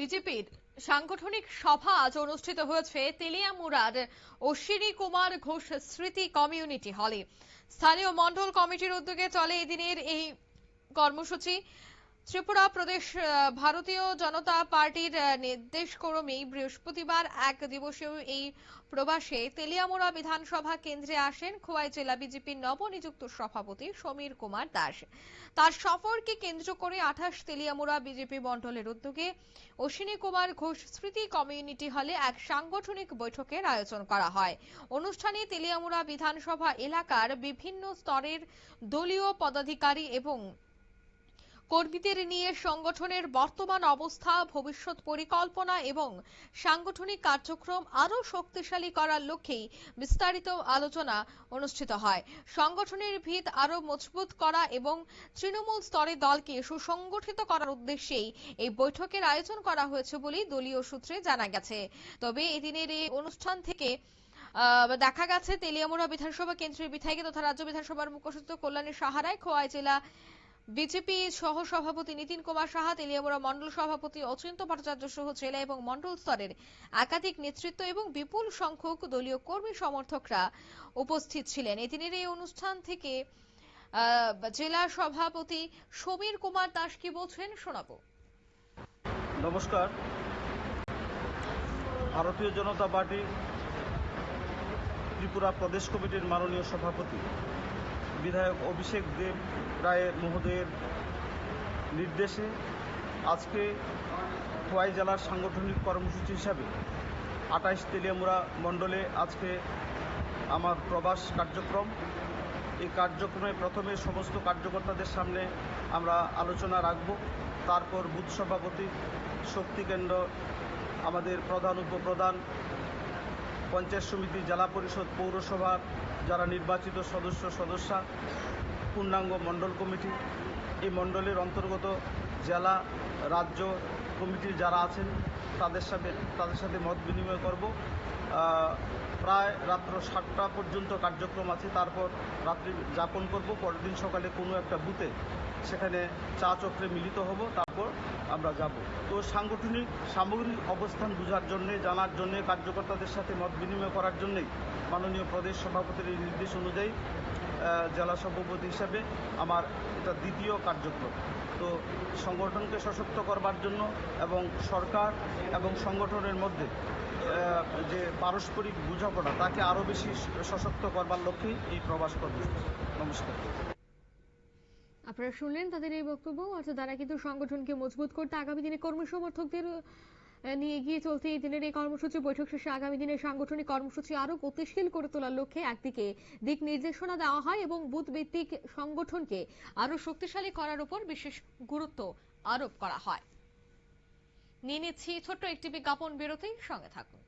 বিজেপির সাংগঠনিক সভা আজ অনুষ্ঠিত হয়েছে তেলিয়ামুড়ার অশ্বিনী কুমার ঘোষ স্মৃতি কমিউনিটি হলে। স্থানীয় মণ্ডল কমিটির উদ্যোগে চলে এদিনের এই কর্মসূচি। ত্রিপুরা প্রদেশ ভারতীয় জনতা পার্টির নির্দেশক্রমে বৃহস্পতিবার এক দিবসীয় এই প্রবাসে তেলিয়ামুড়া বিধানসভা কেন্দ্রে আসেন খোয়াই জেলা বিজেপির নবনিযুক্ত সভাপতি সমীর কুমার দাস। তার সফরকে কেন্দ্র করে 28 তেলিয়ামুড়া বিজেপি মণ্ডলের উদ্যোগে অশ্বিনী কুমার ঘোষ স্মৃতি কমিউনিটি হলে এক সাংগঠনিক বৈঠকের আয়োজন করা হয়। অনুষ্ঠানে তেলিয়ামুড়া বিধানসভা এলাকার বিভিন্ন স্তরের দলীয় পদাধিকারী এবং কর্মীদের নিয়ে সংগঠনের বর্তমান অবস্থা, ভবিষ্যৎ পরিকল্পনা এবং সাংগঠনিক কার্যক্রম আরও শক্তিশালী করার লক্ষ্যেই বিস্তারিত আলোচনা অনুষ্ঠিত হয়। সংগঠনের ভিত আরও মজবুত করা এবং তৃণমূল স্তরে দলকে সুসংগঠিত করার উদ্দেশ্যেই এই বৈঠকের আয়োজন করা হয়েছে বলে দলীয় সূত্রে জানা গেছে। তবে এদিনের এই অনুষ্ঠান থেকে দেখা গেছে তেলিয়ামুড়া বিধানসভা কেন্দ্রের বিধায়ক তথা রাজ্য বিধানসভার মুখ্য সচিব কল্যাণী সাহারায়, খোয়াই জেলা বিজেপি সহ সভাপতি নীতিন কুমার সাহা, তেলিয়ামুড়া মণ্ডল সভাপতি অচিন্ত ভট্টাচার্য সহ জেলা এবং মণ্ডল স্তরের একাধিক নেতৃত্ব এবং বিপুল সংখ্যক দলীয় কর্মী সমর্থকরা উপস্থিত ছিলেন। এদিনের এই অনুষ্ঠান থেকে জেলা সভাপতি সমীর কুমার দাস কি বলছেন শোনাবো। নমস্কার। ভারতীয় জনতা পার্টি ত্রিপুরা প্রদেশ কমিটির মাননীয় সভাপতি বিধায়ক অভিষেক দেব রায় মহোদয়ের নির্দেশে আজকে খোয়াই জেলার সাংগঠনিক কর্মসূচি হিসাবে 28 তেলিয়ামুড়া মণ্ডলে আজকে আমার প্রবাস কার্যক্রম। এই কার্যক্রমে প্রথমে সমস্ত কার্যকর্তাদের সামনে আমরা আলোচনা রাখব, তারপর বুথ সভাপতি, শক্তি কেন্দ্র, আমাদের প্রধান উপপ্রধান, পঞ্চায়েত সমিতি, জেলা পরিষদ, পৌরসভার যারা নির্বাচিত সদস্যা, পূর্ণাঙ্গ মণ্ডল কমিটি, এই মণ্ডলের অন্তর্গত জেলা রাজ্য কমিটির যারা আছেন তাদের সাথে মত বিনিময় করব। প্রায় রাত্র 7টা পর্যন্ত কার্যক্রম আছে, তারপর রাত্রি যাপন করব। পরের দিন সকালে কোনো একটা বুথে সেখানে চা চক্রে মিলিত হব, তারপর আমরা যাব। তো সাংগঠনিক সামগ্রিক অবস্থান বোঝার জন্যে, জানার জন্যে, কার্যকর্তাদের সাথে মত বিনিময় করার জন্যেই মাননীয় প্রদেশ সভাপতির নির্দেশ অনুযায়ী জেলা সভাপতি হিসাবে আমার এটা দ্বিতীয় কার্যক্রম। তো সংগঠনকে সশক্ত করবার জন্য এবং সরকার এবং সংগঠনের মধ্যে যে পারস্পরিক বোঝাপড়া তাকে আরও বেশি সশক্ত করবার লক্ষ্যেই এই প্রবাস কর্মসূচি। নমস্কার। আপনারা শুনলেন তাদের এই বক্তব্য। অর্থাৎ তারা কিন্তু সংগঠনকে মজবুত করতে আগামী দিনে কর্মী সমর্থকদের নিয়ে এগিয়ে চলতে এই দিনের এই কর্মসূচি। বৈঠক শেষে আগামী দিনের সাংগঠনিক কর্মসূচি আরো গতিশীল করে তোলার লক্ষ্যে একদিকে দিক নির্দেশনা দেওয়া হয় এবং বুথ ভিত্তিক সংগঠনকে আরো শক্তিশালী করার উপর বিশেষ গুরুত্ব আরোপ করা হয়। নিয়ে নিচ্ছি ছোট্ট একটি বিজ্ঞাপন বিরতি, সঙ্গে থাকুন।